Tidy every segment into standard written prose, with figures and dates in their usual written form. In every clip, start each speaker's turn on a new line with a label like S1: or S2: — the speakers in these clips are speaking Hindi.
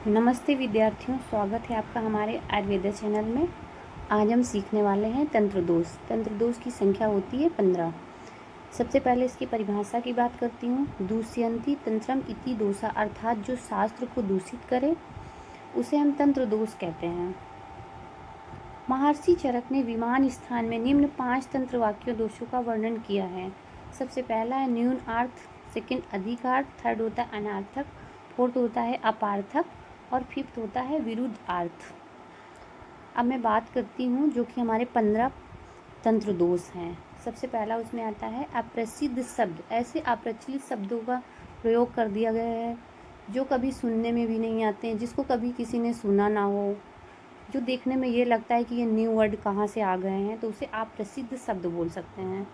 S1: नमस्ते विद्यार्थियों, स्वागत है आपका हमारे आयुर्वेद चैनल में। आज हम सीखने वाले हैं तंत्र दोष। तंत्र दोष की संख्या होती है 15। सबसे पहले इसकी परिभाषा की बात करती हूँ। दूष्यंती तंत्रम इति दोषा, अर्थात जो शास्त्र को दूषित करे उसे हम तंत्र दोष कहते हैं। महर्षि चरक ने विमान स्थान में निम्न 5 तंत्र वाक्यों दोषों का वर्णन किया है। सबसे पहला है न्यून अर्थ, सेकंड अधिकार्थ, थर्ड होता है अनार्थक, फोर्थ होता है अपार्थक और फिफ्थ होता है विरुद्ध अर्थ। अब मैं बात करती हूँ जो कि हमारे 15 तंत्र दोष हैं। सबसे पहला उसमें आता है अप्रसिद्ध शब्द। ऐसे अप्रचलित शब्दों का प्रयोग कर दिया गया है जो कभी सुनने में भी नहीं आते हैं, जिसको कभी किसी ने सुना ना हो, जो देखने में ये लगता है कि ये न्यू वर्ड कहाँ से आ गए हैं, तो उसे आप प्रसिद्ध शब्द बोल सकते हैं।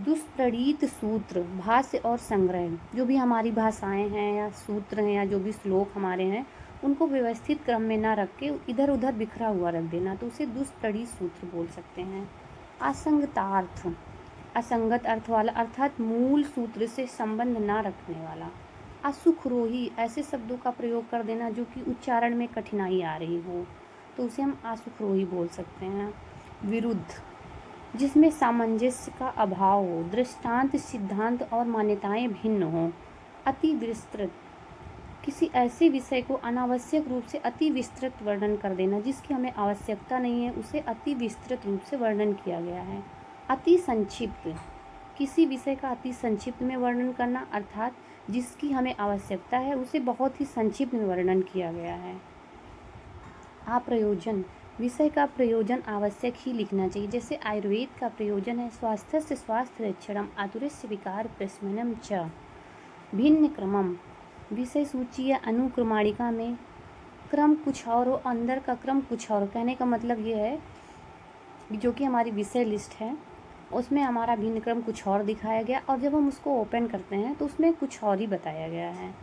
S1: दुष्प्रणीत सूत्र, भाष्य और संग्रह, जो भी हमारी भाषाएं हैं या सूत्र हैं या जो भी श्लोक हमारे हैं उनको व्यवस्थित क्रम में ना रख के इधर उधर बिखरा हुआ रख देना, तो उसे दुष्प्रणीत सूत्र बोल सकते हैं। असंगतार्थ, असंगत अर्थ वाला, अर्थात मूल सूत्र से संबंध ना रखने वाला। असुखरोही, ऐसे शब्दों का प्रयोग कर देना जो कि उच्चारण में कठिनाई आ रही हो, तो उसे हम असुखरोही बोल सकते हैं। विरुद्ध, जिसमें सामंजस्य का अभाव हो, दृष्टांत, सिद्धांत और मान्यताएं भिन्न हो। अति विस्तृत, किसी ऐसे विषय को अनावश्यक रूप से अति विस्तृत वर्णन कर देना जिसकी हमें आवश्यकता नहीं है, उसे अति विस्तृत रूप से वर्णन किया गया है। अति संक्षिप्त, किसी विषय का अति संक्षिप्त में वर्णन करना, अर्थात जिसकी हमें आवश्यकता है उसे बहुत ही संक्षिप्त में वर्णन किया गया है। अप्रयोजन, विषय का प्रयोजन आवश्यक ही लिखना चाहिए। जैसे आयुर्वेद का प्रयोजन है स्वास्थ्य से स्वास्थ्य रक्षणम, आतुरस्य विकार प्रशमनम च। भिन्न क्रमम, विषय सूची या अनुक्रमाणिका में क्रम कुछ और हो, अंदर का क्रम कुछ और। कहने का मतलब ये है जो कि हमारी विषय लिस्ट है उसमें हमारा भिन्न क्रम कुछ और दिखाया गया और जब हम उसको ओपन करते हैं तो उसमें कुछ और ही बताया गया है।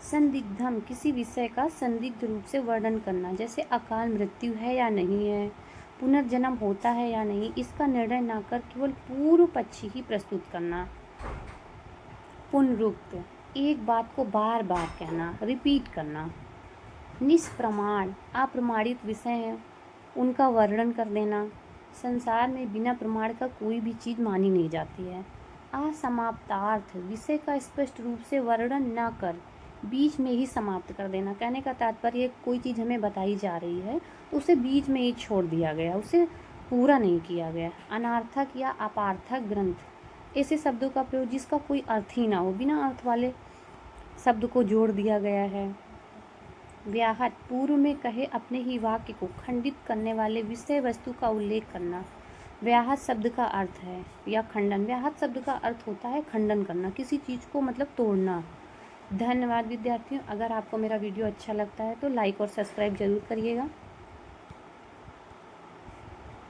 S1: संदिग्धम, किसी विषय का संदिग्ध रूप से वर्णन करना, जैसे अकाल मृत्यु है या नहीं है, पुनर्जन्म होता है या नहीं, इसका निर्णय ना कर केवल पूर्व पक्षी ही प्रस्तुत करना। पुनरुक्त, एक बात को बार बार कहना, रिपीट करना। निष्प्रमाण, अप्रमाणित विषय हैं उनका वर्णन कर देना। संसार में बिना प्रमाण का कोई भी चीज़ मानी नहीं जाती है। असमाप्तार्थ, विषय का स्पष्ट रूप से वर्णन न कर बीच में ही समाप्त कर देना। कहने का तात्पर्य कोई चीज़ हमें बताई जा रही है तो उसे बीच में ही छोड़ दिया गया, उसे पूरा नहीं किया गया। अनार्थक या अपार्थक ग्रंथ, ऐसे शब्दों का प्रयोग जिसका कोई अर्थ ही ना हो, बिना अर्थ वाले शब्द को जोड़ दिया गया है। व्याहत, पूर्व में कहे अपने ही वाक्य को खंडित करने वाले विषय वस्तु का उल्लेख करना। व्याहत शब्द का अर्थ है या खंडन। व्याहत शब्द का अर्थ होता है खंडन करना, किसी चीज़ को मतलब तोड़ना। धन्यवाद विद्यार्थियों। अगर आपको मेरा वीडियो अच्छा लगता है तो लाइक और सब्सक्राइब जरूर करिएगा।